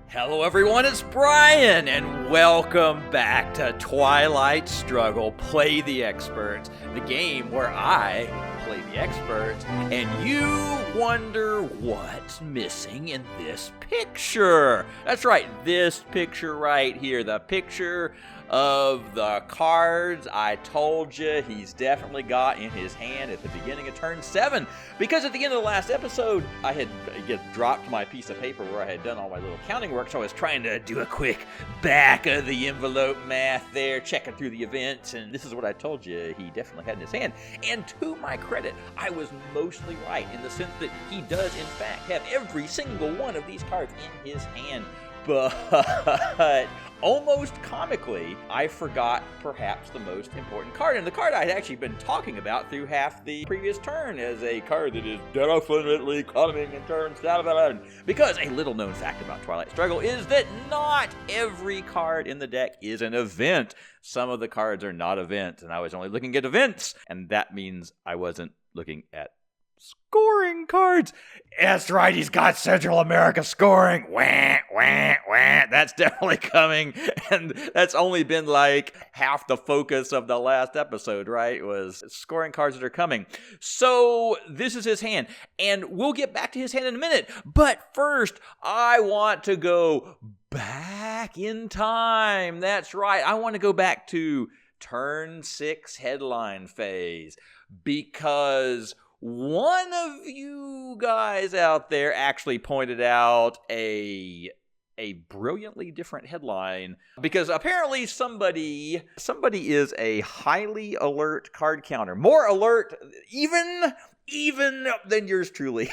Hello everyone, it's Brian, and welcome back to Twilight Struggle, Play the Experts, the game where I play the experts, and you wonder what's missing in this picture. That's right, this picture right here, the picture of the cards I told you he's definitely got in his hand at the beginning of turn 7. Because at the end of the last episode, I had dropped my piece of paper where I had done all my little counting work, so I was trying to do a quick back of the envelope math there, checking through the events, and this is what I told you he definitely had in his hand. And to my credit, I was mostly right in the sense that he does in fact have every single one of these cards in his hand. But almost comically, I forgot perhaps the most important card, and the card I had actually been talking about through half the previous turn as a card that is definitely coming in turn 7. Because a little known fact about Twilight Struggle is that not every card in the deck is an event. Some of the cards are not events, and I was only looking at events, and that means I wasn't looking at scoring cards. That's right, he's got Central America scoring. Wah, wah, wah. That's definitely coming. And that's only been like half the focus of the last episode, right? Was scoring cards that are coming. So this is his hand. And we'll get back to his hand in a minute. But first, I want to go back in time. That's right. I want to go back to turn 6 headline phase. Because one of you guys out there actually pointed out a brilliantly different headline, because apparently somebody is a highly alert card counter, more alert even than yours truly.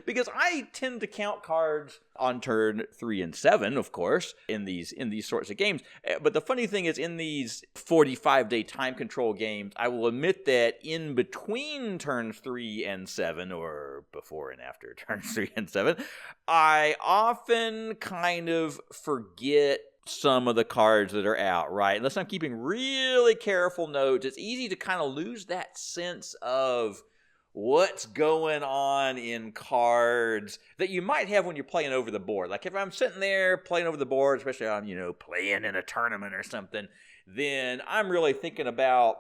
Because I tend to count cards on turn 3 and 7, of course, in these sorts of games. But the funny thing is, in these 45-day time control games, I will admit that in between turns 3 and 7, or before and after turns 3 and 7, I often kind of forget some of the cards that are out, right? Unless I'm keeping really careful notes, it's easy to kind of lose that sense of what's going on in cards that you might have when you're playing over the board. Like if I'm sitting there playing over the board, especially I'm, playing in a tournament or something, then I'm really thinking about,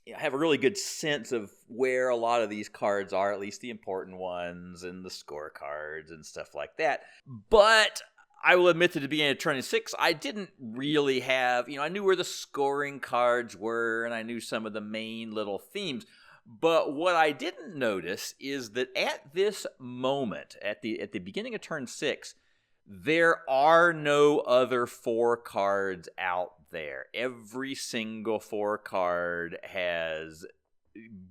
I have a really good sense of where a lot of these cards are, at least the important ones and the scorecards and stuff like that. But I will admit that at the beginning of turn 6, I didn't really have, I knew where the scoring cards were and I knew some of the main little themes. But what I didn't notice is that at this moment, at the beginning of turn 6, there are no other 4 cards out there. Every single 4 card has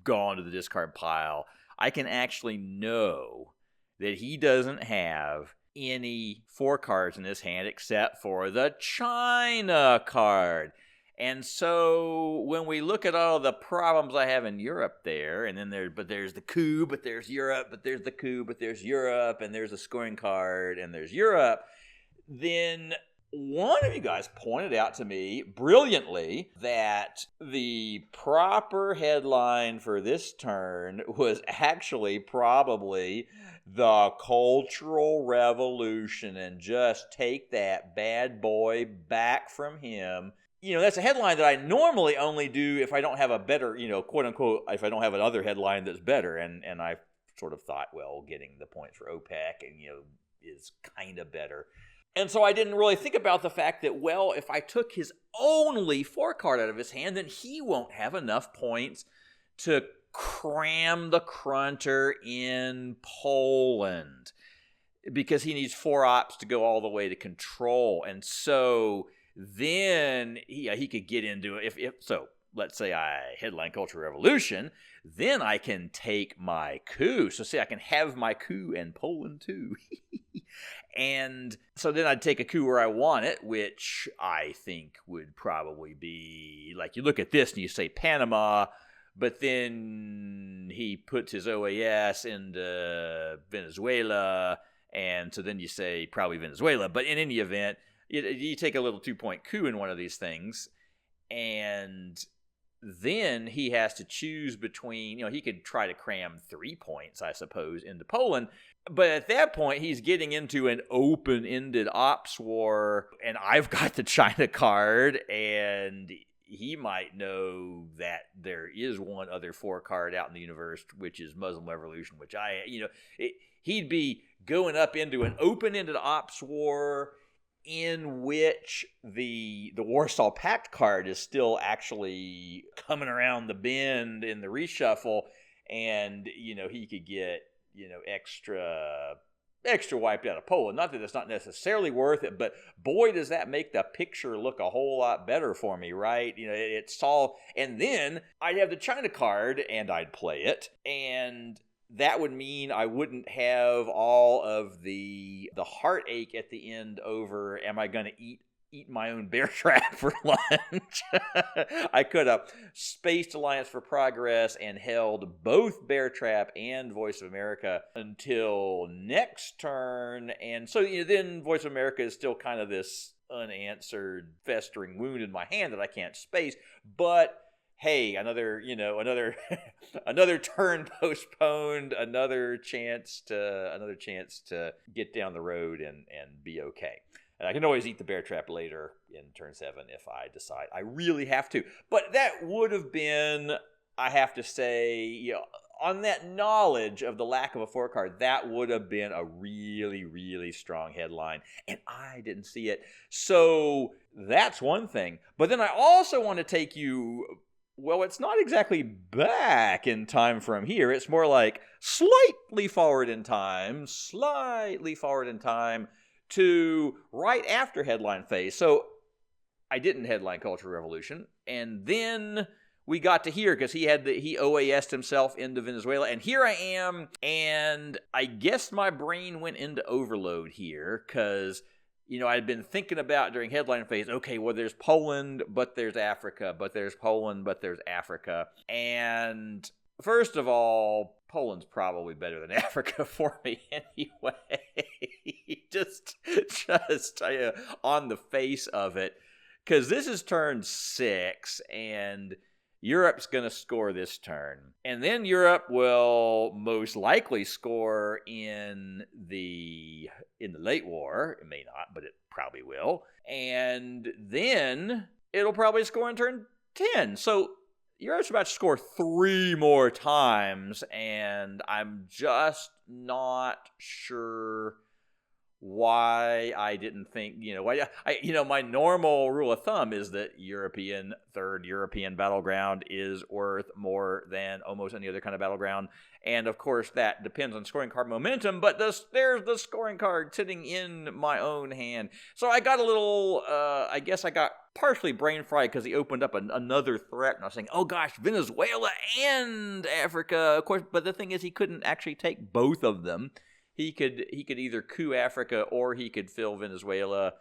gone to the discard pile. I can actually know that he doesn't have any 4 cards in his hand except for the China card. And so when we look at all the problems I have in Europe there, and then there's the coup, but there's Europe, but there's the coup, but there's Europe, and there's a scoring card, and there's Europe, then one of you guys pointed out to me brilliantly that the proper headline for this turn was actually probably the Cultural Revolution, and just take that bad boy back from him. That's a headline that I normally only do if I don't have a better, quote unquote, if I don't have another headline that's better. And I sort of thought, well, getting the points for OPEC and, is kind of better. And so I didn't really think about the fact that, well, if I took his only 4 card out of his hand, then he won't have enough points to cram the Crunter in Poland, because he needs 4 ops to go all the way to control. And so then he could get into it. If so, let's say I headline Cultural Revolution, then I can take my coup. So say I can have my coup in Poland too. And so then I'd take a coup where I want it, which I think would probably be, like, you look at this and you say Panama, but then he puts his OAS into Venezuela, and so then you say probably Venezuela. But in any event, you take a little 2-point coup in one of these things, and then he has to choose between, he could try to cram 3 points, I suppose, into Poland. But at that point, he's getting into an open-ended ops war, and I've got the China card, and he might know that there is one other 4 card out in the universe, which is Muslim Revolution, which he'd be going up into an open-ended ops war in which the Warsaw Pact card is still actually coming around the bend in the reshuffle, and he could get extra wiped out of Poland. Not that it's not necessarily worth it, but boy, does that make the picture look a whole lot better for me, right? It's all, and then I'd have the China card and I'd play it, and that would mean I wouldn't have all of the heartache at the end over, am I going to eat my own bear trap for lunch? I could have spaced Alliance for Progress and held both Bear Trap and Voice of America until next turn. And so then Voice of America is still kind of this unanswered festering wound in my hand that I can't space. But hey, another turn postponed, another chance to get down the road and be okay. And I can always eat the bear trap later in turn 7 if I decide I really have to. But that would have been, I have to say, on that knowledge of the lack of a 4 card, that would have been a really, really strong headline. And I didn't see it. So that's one thing. But then I also want to take you, well, it's not exactly back in time from here. It's more like slightly forward in time to right after headline phase. So I didn't headline Cultural Revolution, and then we got to here because he OAS'd himself into Venezuela, and here I am, and I guess my brain went into overload here because I'd been thinking about during headline phase, okay, well, there's Poland, but there's Africa, and first of all, Poland's probably better than Africa for me anyway. just on the face of it, because this is turn 6, and Europe's going to score this turn. And then Europe will most likely score in the late war. It may not, but it probably will. And then it'll probably score in turn 10. So Europe's about to score 3 more times, and I'm just not sure why I didn't think, my normal rule of thumb is that third European battleground is worth more than almost any other kind of battleground. And of course, that depends on scoring card momentum, but there's the scoring card sitting in my own hand. So I got a little, I guess I got partially brain fried because he opened up another threat, and I was saying, oh gosh, Venezuela and Africa, of course. But the thing is, he couldn't actually take both of them. He could either coup Africa or he could fill Venezuela,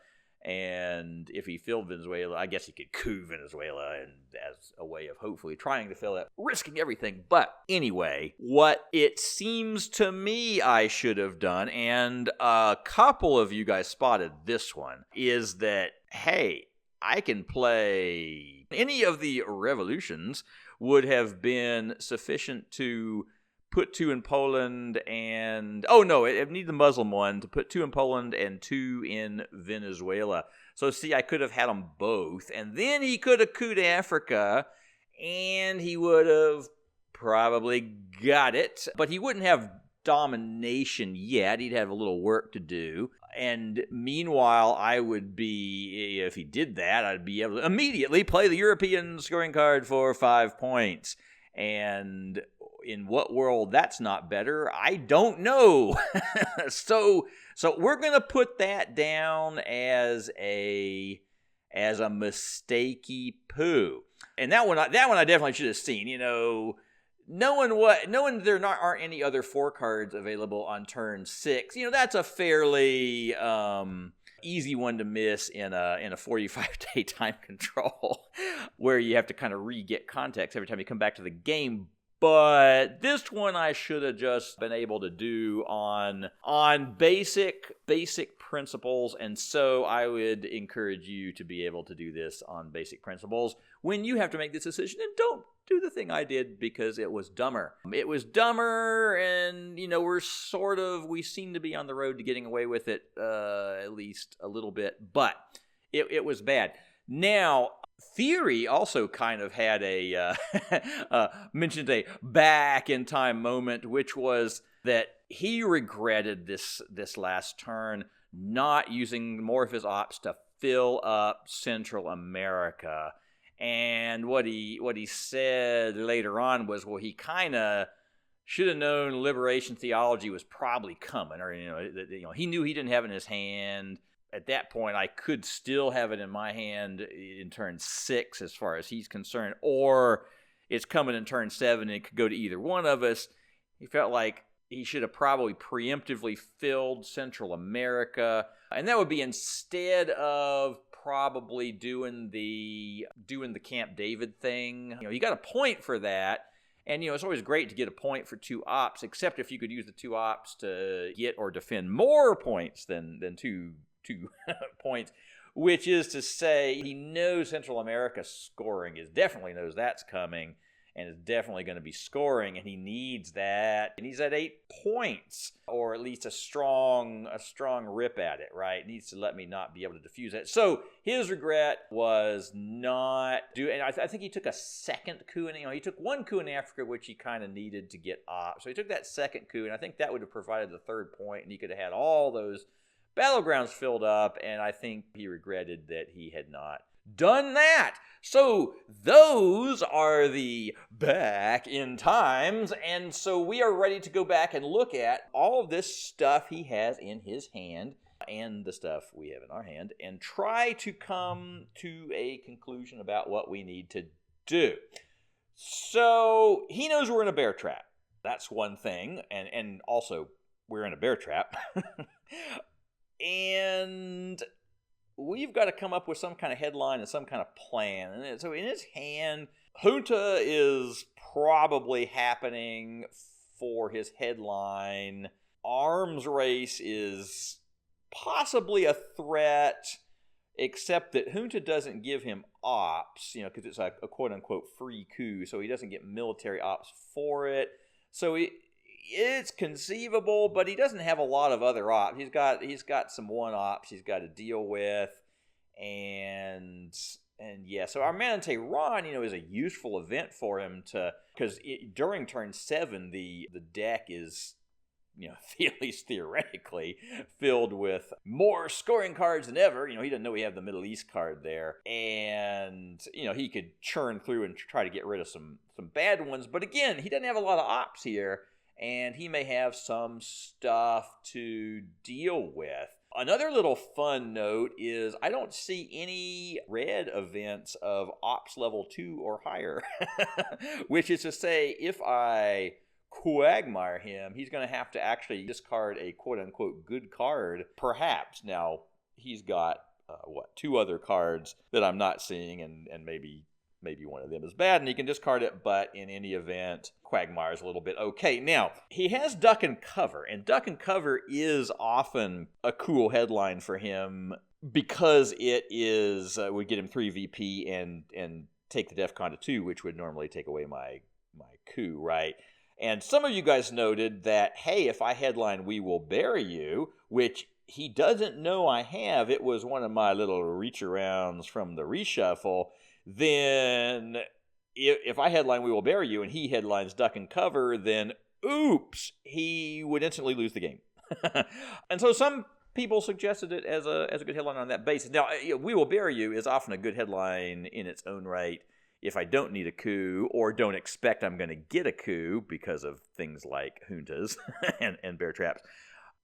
and if he filled Venezuela, I guess he could coup Venezuela, and as a way of hopefully trying to fill it, risking everything. But anyway, what it seems to me I should have done, and a couple of you guys spotted this one, is that, hey, I can play any of the revolutions would have been sufficient to put 2 in Poland and... Oh, no, it needed the Muslim one to put 2 in Poland and 2 in Venezuela. So, see, I could have had them both. And then he could have couped Africa, and he would have probably got it. But he wouldn't have domination yet. He'd have a little work to do. And meanwhile, I would be... If he did that, I'd be able to immediately play the European scoring card for 5 points. And in what world that's not better, I don't know. So we're going to put that down as a mistakey poo. And that one I definitely should have seen. Knowing there aren't any other 4 cards available on turn 6. That's a fairly easy one to miss in a 45-day time control where you have to kind of re-get context every time you come back to the game. But this one I should have just been able to do on basic principles, and so I would encourage you to be able to do this on basic principles when you have to make this decision, and don't do the thing I did because it was dumber. It was dumber, and we seem to be on the road to getting away with it at least a little bit, but it was bad. Now, Theory also kind of had mentioned a back in time moment, which was that he regretted this last turn not using more of his ops to fill up Central America. And what he said later on was, well, he kind of should have known liberation theology was probably coming, or he knew he didn't have it in his hand. At that point, I could still have it in my hand in turn 6 as far as he's concerned, or it's coming in turn 7 and it could go to either one of us. He felt like he should have probably preemptively filled Central America, and that would be instead of probably doing the Camp David thing. He got a point for that, and it's always great to get a point for 2 ops, except if you could use the 2 ops to get or defend more points than 2 points, which is to say he knows Central America scoring, definitely knows that's coming, and is definitely going to be scoring, and he needs that. And he's at 8 points, or at least a strong rip at it, right? Needs to let me not be able to defuse it. So his regret was not do, and I think he took a second coup, and he took 1 coup in Africa, which he kind of needed to get off. So he took that second coup, and I think that would have provided the 3rd point, and he could have had all those battlegrounds filled up, and I think he regretted that he had not done that. So those are the back in times, and so we are ready to go back and look at all of this stuff he has in his hand and the stuff we have in our hand, and try to come to a conclusion about what we need to do. So he knows we're in a bear trap. That's one thing, and also we're in a bear trap. And we've got to come up with some kind of headline and some kind of plan. And so in his hand, Junta is probably happening for his headline. Arms race is possibly a threat, except that Junta doesn't give him ops, because it's a quote-unquote free coup, so he doesn't get military ops for it. So it's conceivable, but he doesn't have a lot of other ops. He's got some one ops he's got to deal with, and yeah. So our Manate Ron, is a useful event for him because during turn 7, the deck is, at least theoretically, filled with more scoring cards than ever. He doesn't know we have the Middle East card there, and he could churn through and try to get rid of some bad ones. But again, he doesn't have a lot of ops here, and he may have some stuff to deal with. Another little fun note is I don't see any red events of ops level 2 or higher, which is to say, if I Quagmire him, he's going to have to actually discard a quote-unquote good card, perhaps. Now, he's got, 2 other cards that I'm not seeing, and maybe one of them is bad, and he can discard it, but in any event, Quagmire's a little bit okay. Now, he has Duck and Cover, and Duck and Cover is often a cool headline for him because it would get him 3 VP and take the DEFCON to 2, which would normally take away my coup, right? And some of you guys noted that, hey, if I headline We Will Bury You, which he doesn't know I have, it was one of my little reach-arounds from the reshuffle, then if I headline We Will Bury You and he headlines Duck and Cover, then oops, he would instantly lose the game. And so some people suggested it as a good headline on that basis. Now, We Will Bury You is often a good headline in its own right if I don't need a coup or don't expect I'm going to get a coup because of things like juntas and bear traps.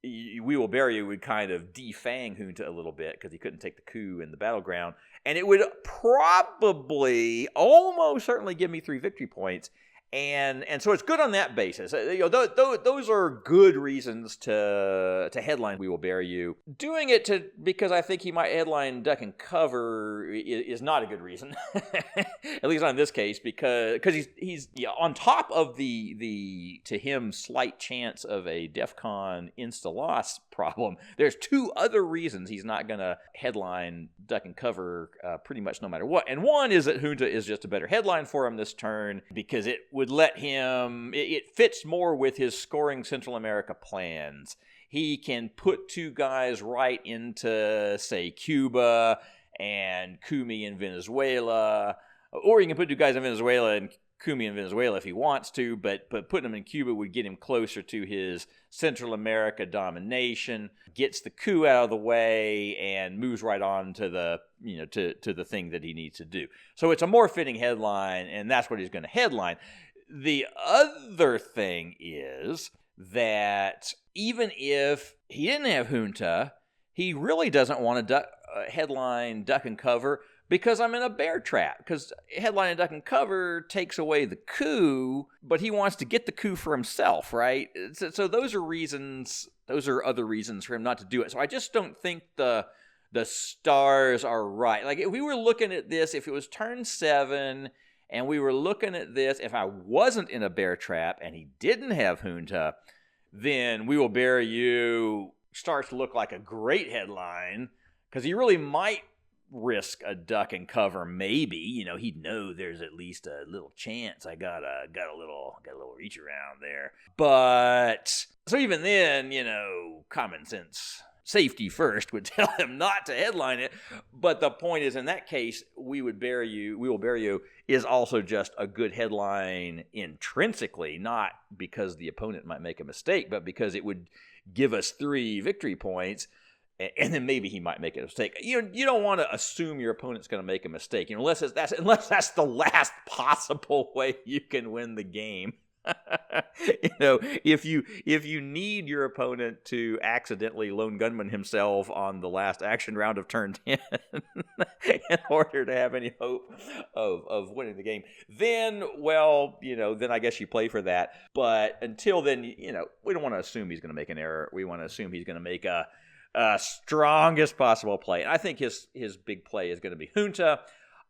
We Will Bury You would kind of defang Junta a little bit because he couldn't take the coup in the battleground. And it would probably, almost certainly give me 3 victory points. And so it's good on that basis. Those are good reasons to headline We Will Bury You. Doing it because I think he might headline Duck and Cover is not a good reason. At least not in this case, because he's on top of the to him slight chance of a DEF CON insta-loss problem. There's two other reasons he's not going to headline Duck and Cover pretty much no matter what. And one is that Junta is just a better headline for him this turn, because it would let him, it fits more with his scoring Central America plans. He can put two guys right into, say, Cuba and Kumi in Venezuela, or he can put two guys in Venezuela and Kumi in Venezuela if he wants to, but putting him in Cuba would get him closer to his Central America domination, gets the coup out of the way, and moves right on to the to the thing that he needs to do. So it's a more fitting headline, and that's what he's going to headline. The other thing is that even if he didn't have Junta, he really doesn't want to headline Duck and Cover, because I'm in a bear trap. Because headlining Duck and Cover takes away the coup, but he wants to get the coup for himself, right? So those are reasons. Those are other reasons for him not to do it. So I just don't think the stars are right. Like, if we were looking at this, if it was turn 7, and we were looking at this, if I wasn't in a bear trap and he didn't have Junta, then We Will Bury You starts to look like a great headline, because he really might risk a Duck and Cover. Maybe, he'd know there's at least a little chance. I got a little reach around there. But so even then, common sense, safety first, would tell him not to headline it. But the point is, in that case, We Will Bury You is also just a good headline intrinsically, not because the opponent might make a mistake, but because it would give us 3 victory points. And then maybe he might make a mistake. You don't want to assume your opponent's going to make a mistake, unless that's the last possible way you can win the game. If you need your opponent to accidentally lone gunman himself on the last action round of turn 10 in order to have any hope of winning the game, then I guess you play for that. But until then, we don't want to assume he's going to make an error. We want to assume he's going to make a strongest possible play. And I think his big play is going to be Junta.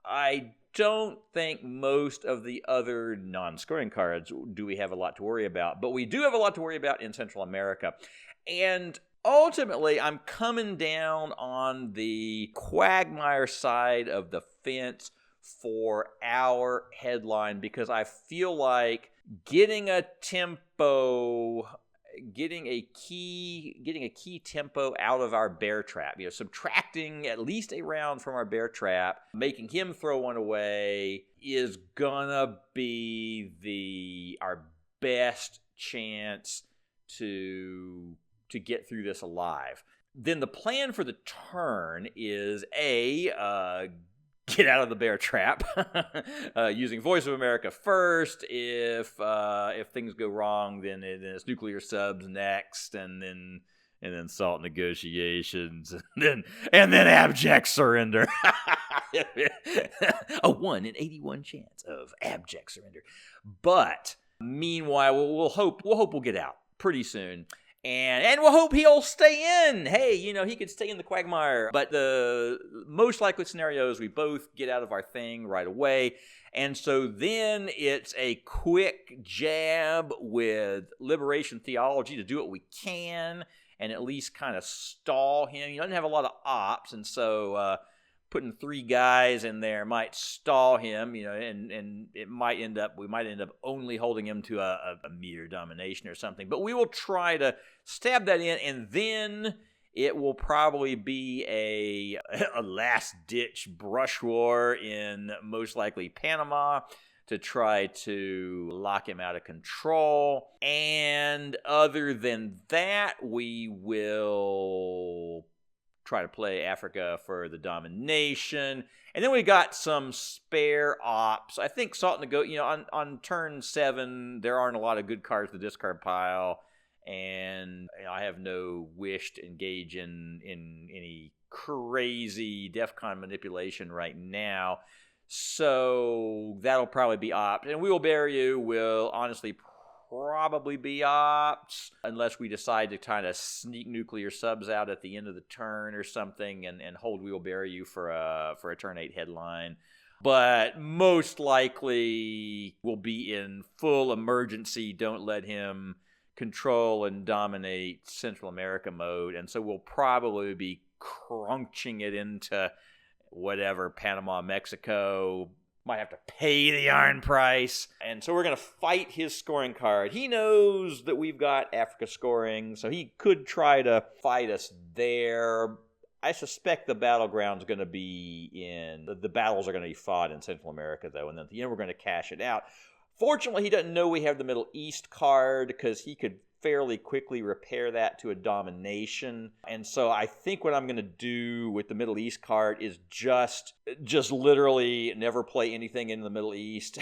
I don't think most of the other non-scoring cards do we have a lot to worry about, but we do have a lot to worry about in Central America. And ultimately, I'm coming down on the Quagmire side of the fence for our headline, because I feel like getting a key tempo out of our bear trap, subtracting at least a round from our bear trap, making him throw one away, is gonna be our best chance to get through this alive. Then the plan for the turn is get out of the bear trap using Voice of America first. If things go wrong, then it's nuclear subs next, and then SALT negotiations, and then abject surrender. A 1 in 81 chance of abject surrender. But meanwhile, we'll hope we'll get out pretty soon. And we'll hope he'll stay in. Hey, he could stay in the Quagmire. But the most likely scenario is we both get out of our thing right away. And so then it's a quick jab with liberation theology to do what we can and at least kind of stall him. He doesn't have a lot of ops, and so putting 3 guys in there might stall him, and we might end up only holding him to a mere domination or something. But we will try to stab that in, and then it will probably be a last-ditch brush war in most likely Panama to try to lock him out of control. And other than that, we will try to play Africa for the domination. And then we got some spare ops. I think Salt and the Goat, on turn 7, there aren't a lot of good cards to discard pile. And I have no wish to engage in any crazy DEF CON manipulation right now. So that'll probably be opt. And Wheelbarrow will honestly probably be opt, unless we decide to kind of sneak nuclear subs out at the end of the turn or something and hold Wheelbarrow for a turn 8 headline. But most likely will be in full emergency, don't let him control and dominate Central America mode. And so we'll probably be crunching it into whatever, Panama, Mexico. Might have to pay the iron price. And so we're going to fight his scoring card. He knows that we've got Africa scoring, so he could try to fight us there. I suspect the battleground's going to be the battles are going to be fought in Central America, though, and then at the end we're going to cash it out. Fortunately, he doesn't know we have the Middle East card, because he could fairly quickly repair that to a domination. And so I think what I'm going to do with the Middle East card is just literally never play anything in the Middle East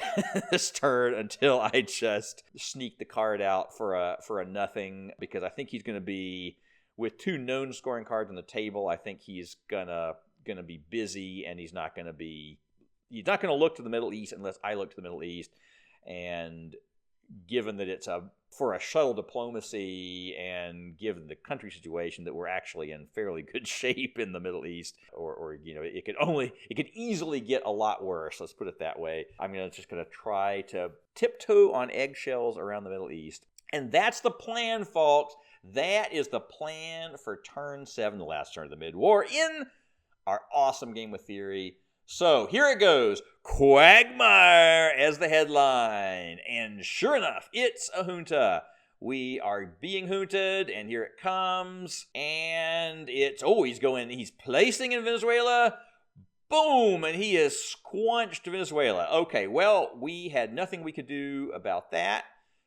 this turn until I just sneak the card out for a nothing, because I think he's going to be, with 2 known scoring cards on the table, I think he's gonna be busy, and he's not going to look to the Middle East unless I look to the Middle East. And given that it's for a shuttle diplomacy, and given the country situation that we're actually in fairly good shape in the Middle East, or it could easily get a lot worse. Let's put it that way. I'm just going to try to tiptoe on eggshells around the Middle East. And that's the plan, folks. That is the plan for turn 7, the last turn of the mid-war, in our awesome game of theory. So here it goes. Quagmire as the headline. And sure enough, it's a junta. We are being junted, and here it comes. And he's placing in Venezuela. Boom! And he has squunched Venezuela. Okay, well, we had nothing we could do about that.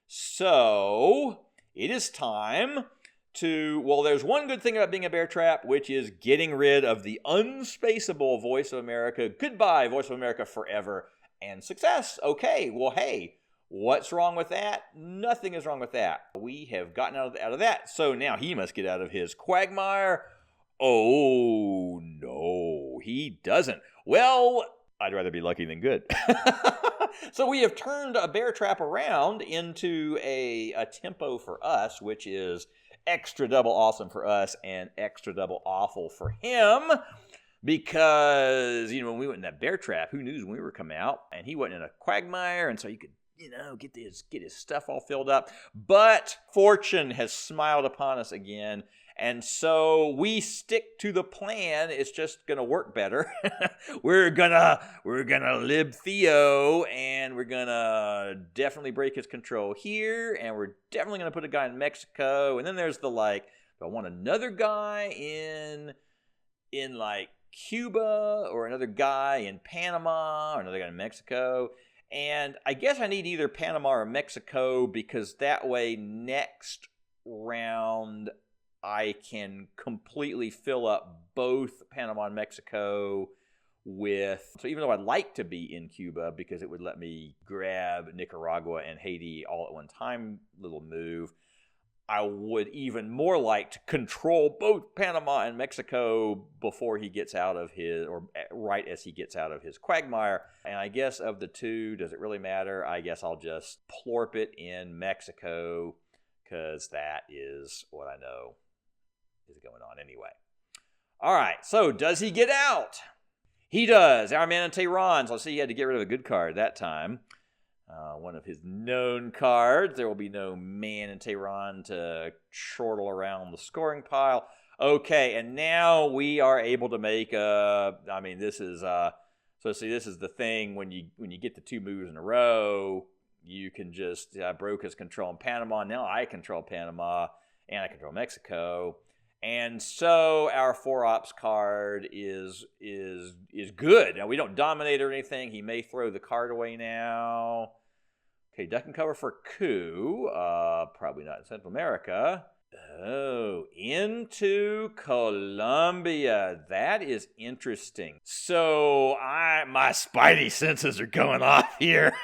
So it is time there's one good thing about being a bear trap, which is getting rid of the unspaceable Voice of America. Goodbye, Voice of America forever, and success. Okay, well, hey, what's wrong with that? Nothing is wrong with that. We have gotten out of that, so now he must get out of his Quagmire. Oh, no, he doesn't. Well, I'd rather be lucky than good. So we have turned a bear trap around into a tempo for us, which is extra double awesome for us and extra double awful for him, because when we went in that bear trap, who knew when we were coming out, and he wasn't in a Quagmire, and so you could get his stuff all filled up. But fortune has smiled upon us again, and so we stick to the plan. It's just gonna work better. we're gonna lib Theo, and we're gonna definitely break his control here, and we're definitely gonna put a guy in Mexico. And then there's do I want another guy in like Cuba, or another guy in Panama, or another guy in Mexico? And I guess I need either Panama or Mexico, because that way next round I can completely fill up both Panama and Mexico so even though I'd like to be in Cuba, because it would let me grab Nicaragua and Haiti all at one time, little move, I would even more like to control both Panama and Mexico before he gets out of right as he gets out of his Quagmire. And I guess of the two, does it really matter? I guess I'll just plorp it in Mexico, because that is what I know is going on anyway. All right, so does he get out? He does. Our man in Tehran. So I see he had to get rid of a good card that time. One of his known cards. There will be no man in Tehran to chortle around the scoring pile. Okay, and now we are able to make this is this is the thing when you get the 2 moves in a row, you can just broke his control in Panama. Now I control Panama and I control Mexico. And so our 4-ops card is good. Now, we don't dominate or anything. He may throw the card away now. Okay, duck and cover for coup. Probably not in Central America. Oh, into Colombia. That is interesting. So my spidey senses are going off here.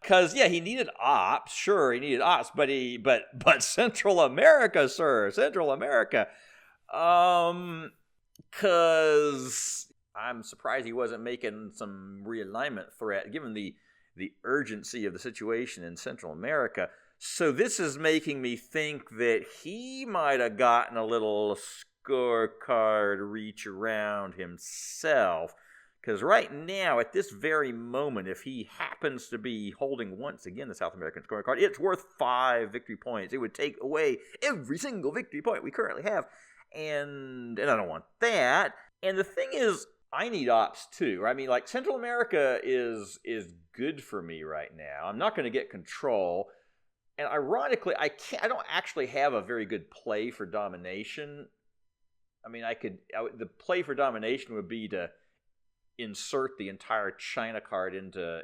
Because, he needed ops. Sure, he needed ops, but Central America, sir. Central America. Because I'm surprised he wasn't making some realignment threat, given the urgency of the situation in Central America. So this is making me think that he might have gotten a little scorecard reach around himself. Because right now, at this very moment, if he happens to be holding once again the South American scorecard, it's worth 5 victory points. It would take away every single victory point we currently have. And I don't want that. And the thing is, I need ops too. I mean, like, Central America is good for me right now. I'm not going to get control. And ironically, I don't actually have a very good play for domination. I mean, the play for domination would be to insert the entire China card into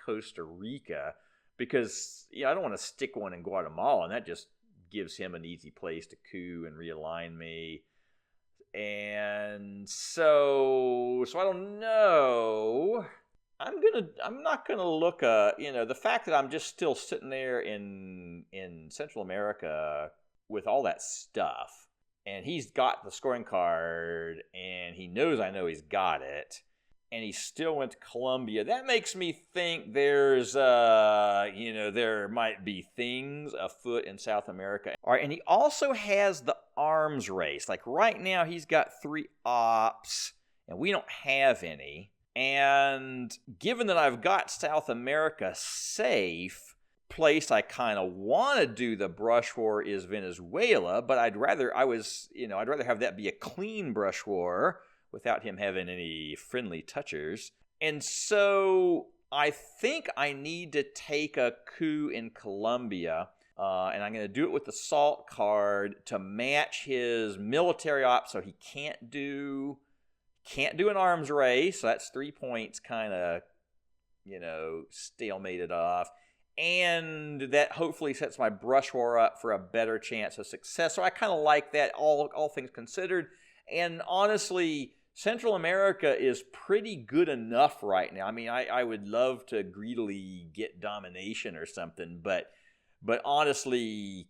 Costa Rica, because I don't want to stick one in Guatemala, and that just gives him an easy place to coup and realign me. And so I don't know. I'm not gonna look. The fact that I'm just still sitting there in Central America with all that stuff, and he's got the scoring card, and he knows I know he's got it, and he still went to Colombia. That makes me think there's there might be things afoot in South America. All right, and he also has the arms race. Like, right now, he's got 3 ops, and we don't have any. And given that I've got South America safe, place I kind of want to do the brush war is Venezuela, but I'd rather have that be a clean brush war without him having any friendly touchers. And so I think I need to take a coup in Colombia, and I'm going to do it with the SALT card to match his military ops, so he can't do an arms race. So that's 3 points kind of, stalemated off. And that hopefully sets my brush war up for a better chance of success. So I kind of like that, all things considered. And honestly, Central America is pretty good enough right now. I mean, I would love to greedily get domination or something, but honestly,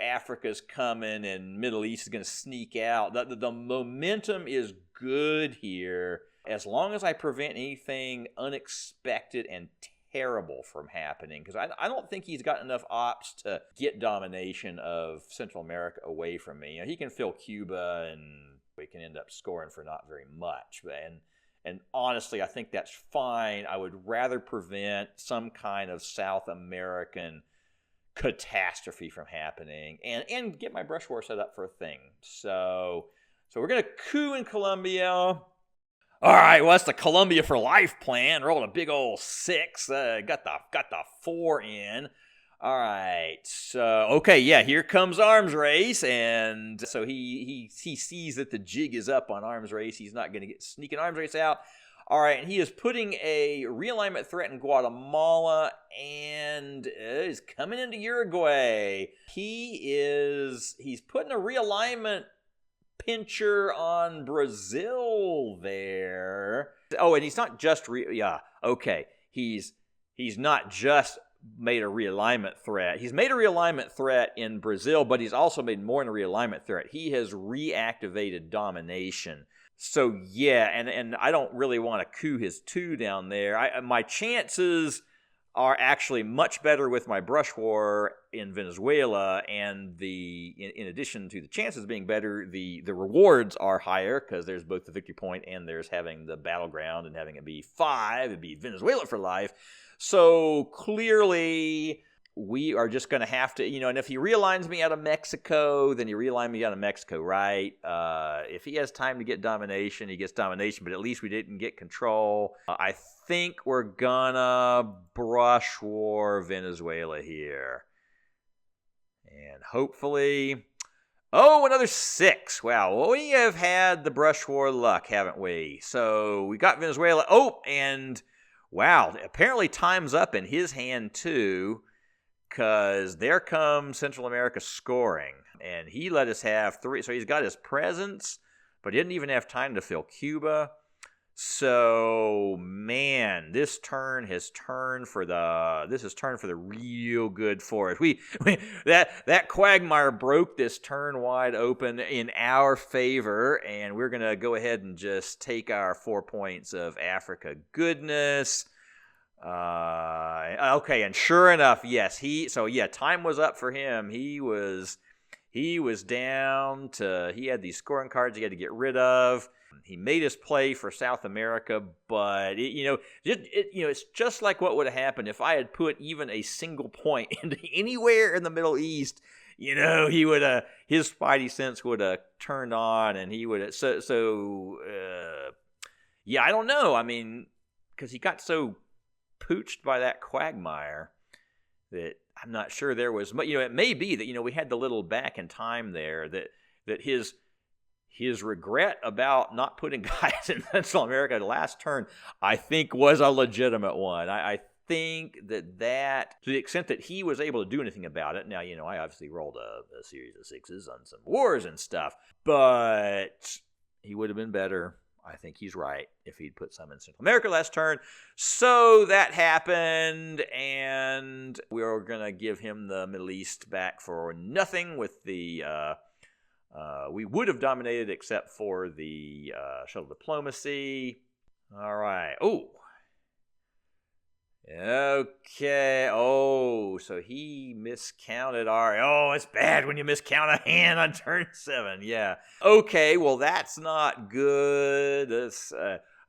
Africa's coming and Middle East is going to sneak out. The momentum is good here, as long as I prevent anything unexpected and terrible from happening, because I don't think he's got enough ops to get domination of Central America away from me. He can fill Cuba, and we can end up scoring for not very much. And honestly, I think that's fine. I would rather prevent some kind of South American catastrophe from happening and get my brush war set up for a thing. So we're going to coup in Colombia. All right, well, that's the Colombia for Life plan. Rolled a big old 6. Got the 4 in. All right, so, okay, yeah, here comes arms race, and so he sees that the jig is up on arms race. He's not going to get sneaking arms race out. All right, and he is putting a realignment threat in Guatemala, and is coming into Uruguay. He's putting a realignment pincher on Brazil there. Oh, and he's not just he's not just made a realignment threat. He's made a realignment threat in Brazil, but he's also made more than a realignment threat. He has reactivated domination. So yeah, and I don't really want to coup his 2 down there. My chances are actually much better with my brush war in Venezuela, and in addition to the chances being better, the rewards are higher, because there's both the victory point and there's having the battleground and having it be 5. It'd be Venezuela for life. So clearly, we are just going to have to, and if he realigns me out of Mexico, then he realigns me out of Mexico, right? If he has time to get domination, he gets domination, but at least we didn't get control. I think we're gonna brush war Venezuela here. And hopefully, another 6. Wow, well, we have had the brush war luck, haven't we? So we got Venezuela. And wow, apparently time's up in his hand too, because there comes Central America scoring, and he let us have 3. So he's got his presence, but he didn't even have time to fill Cuba. So, man, this has turned for the real good for us. That Quagmire broke this turn wide open in our favor, and we're gonna go ahead and just take our 4 points of Africa goodness. Okay, and sure enough, yes, time was up for him. He was down to, he had these scoring cards he had to get rid of. He made his play for South America, but it's just like what would have happened if I had put even a single point into anywhere in the Middle East. He would have, his spidey sense would have turned on, and he would have. I don't know. I mean, because he got so pooched by that Quagmire that I'm not sure there was. But it may be that we had the little back in time there that his regret about not putting guys in Central America last turn, I think, was a legitimate one. I think that to the extent that he was able to do anything about it. Now, I obviously rolled a series of sixes on some wars and stuff, but he would have been better. I think he's right if he'd put some in Central America last turn. So that happened, and we were going to give him the Middle East back for nothing with the... we would have dominated except for the shuttle diplomacy. All right. Oh. Okay. Oh, so he miscounted our... Oh, it's bad when you miscount a hand on turn 7. Yeah. Okay, well, that's not good.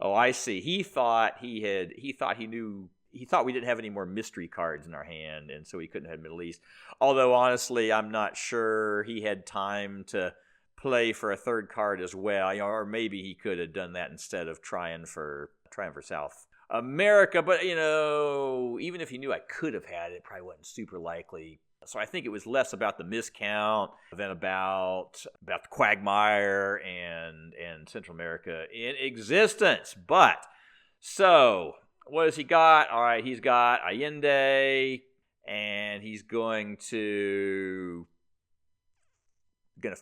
I see. He thought we didn't have any more mystery cards in our hand, and so he couldn't have Middle East. Although, honestly, I'm not sure he had time to play for a third card as well. Or maybe he could have done that instead of trying for South America. But, even if he knew I could have had it, it probably wasn't super likely. So I think it was less about the miscount than about the Quagmire and Central America in existence. But, so... what has he got? All right, he's got Allende, and he's going to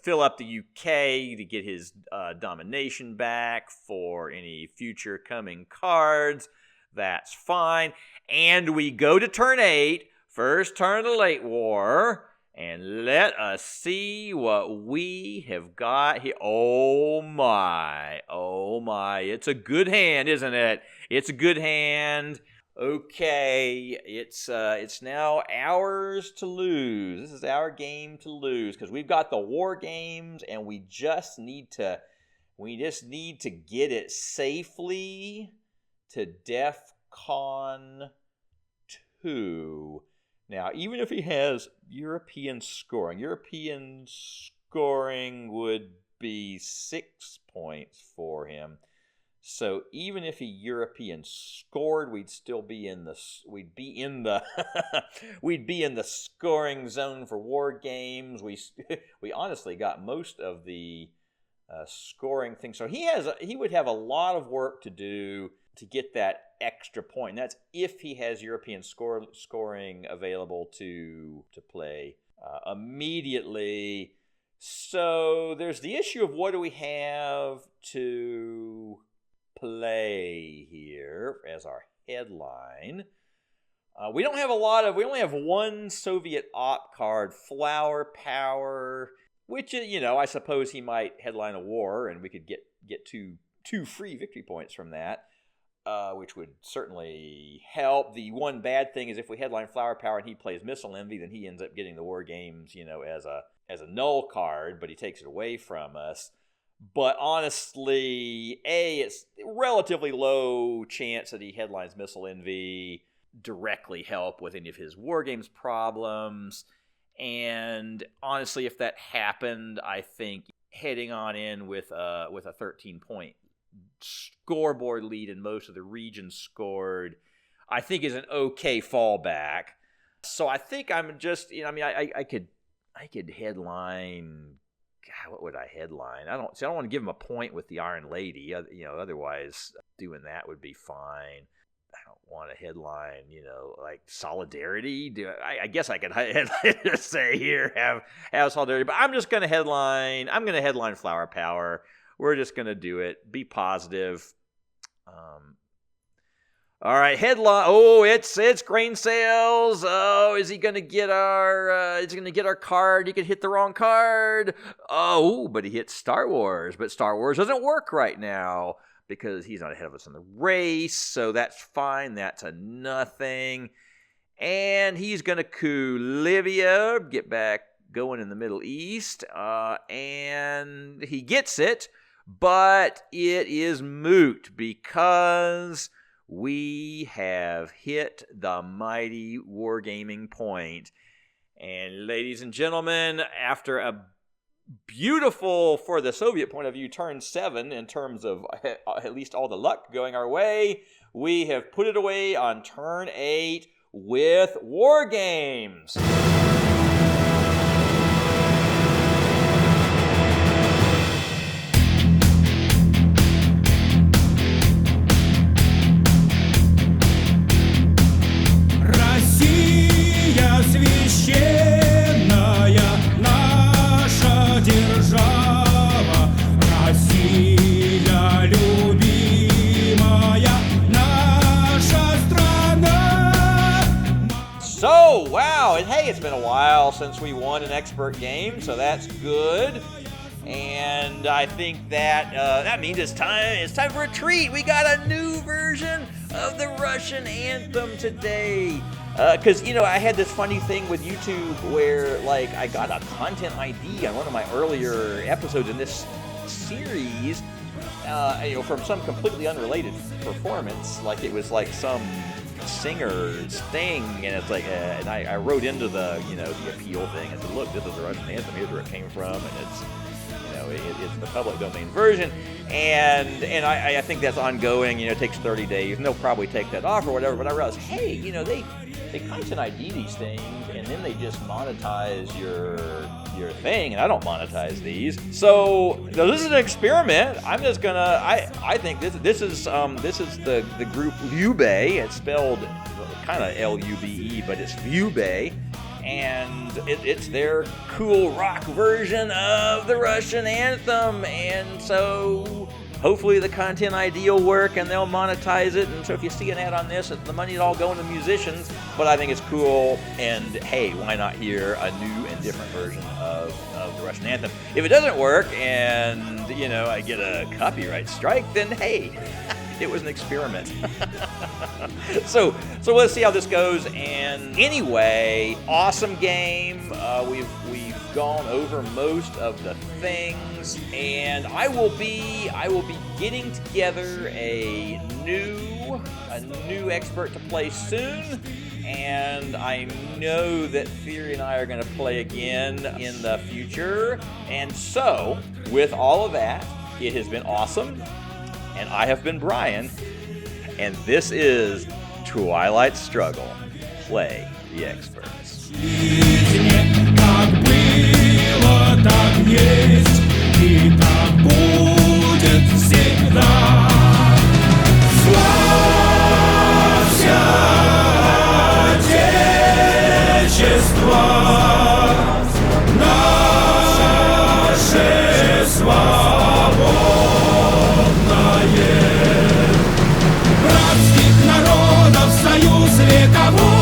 fill up the UK to get his domination back for any future coming cards. That's fine. And we go to turn 8, first turn of the late war, and let us see what we have got here. Oh my, it's a good hand, isn't it? It's a good hand. Okay, it's now ours to lose. This is our game to lose because we've got the war games, and we just need to get it safely to DEFCON 2. Now, even if he has European scoring would be 6 points for him. So even if he European scored, we'd still be in the scoring zone for war games. We honestly got most of the scoring things. So he would have a lot of work to do to get that extra point. And that's if he has European scoring available to play immediately. So there's the issue of what do we have to play here as our headline. We don't have we only have one Soviet op card, Flower Power, which, I suppose he might headline a war and we could get two free victory points from that. Which would certainly help. The one bad thing is if we headline Flower Power and he plays Missile Envy, then he ends up getting the War Games, as a null card, but he takes it away from us. But honestly, it's relatively low chance that he headlines Missile Envy directly help with any of his War Games problems. And honestly, if that happened, I think heading on in with a 13-point scoreboard lead in most of the regions scored, I think is an okay fallback. So I think I'm just, I could headline. God, what would I headline? I don't want to give him a point with the Iron Lady. Otherwise doing that would be fine. I don't want to headline, like Solidarity. I guess I could say here have Solidarity, but I'm just going to headline. I'm going to headline Flower Power. We're just going to do it. Be positive. All right, headline. Oh, it's grain sales. Oh, is he gonna get our? Is he gonna get our card? He could hit the wrong card. Oh, but he hit Star Wars. But Star Wars doesn't work right now because he's not ahead of us in the race. So that's fine. That's a nothing. And he's gonna coup Libya, get back going in the Middle East, and he gets it, but it is moot because we have hit the mighty wargaming point. And ladies and gentlemen, after a beautiful, for the Soviet point of view, turn 7 in terms of at least all the luck going our way, we have put it away on turn 8 with war games. So, wow, and hey, it's been a while since we won an expert game, so that's good. And I think that that means it's time for a treat. We got a new version of the Russian anthem today. Because, I had this funny thing with YouTube where, I got a content ID on one of my earlier episodes in this series, from some completely unrelated performance. It was some singer's thing, and it's and I wrote into the, the appeal thing. I said, look, this is the Russian anthem. Here's where it came from, and it's, it's the public domain version, and I think that's ongoing. It takes 30 days, and they'll probably take that off or whatever. But I realized, hey, they content ID these things, and then they just monetize your thing, and I don't monetize these. So this is an experiment. I'm just gonna. I think this is the group LUBE. It's spelled kind of LUBE, but it's LUBE. And it's their cool rock version of the Russian anthem. And so hopefully the content ID will work and they'll monetize it. And so if you see an ad on this, the money's all going to musicians. But I think it's cool. And hey, why not hear a new and different version of the Russian anthem? If it doesn't work and, I get a copyright strike, then hey, it was an experiment. So let's see how this goes. And anyway, awesome game. We've gone over most of the things, and I will be getting together a new expert to play soon. And I know that Theory and I are going to play again in the future. And so, with all of that, it has been awesome. And I have been Brian, and this is Twilight Struggle. Play the experts. Союз вековой.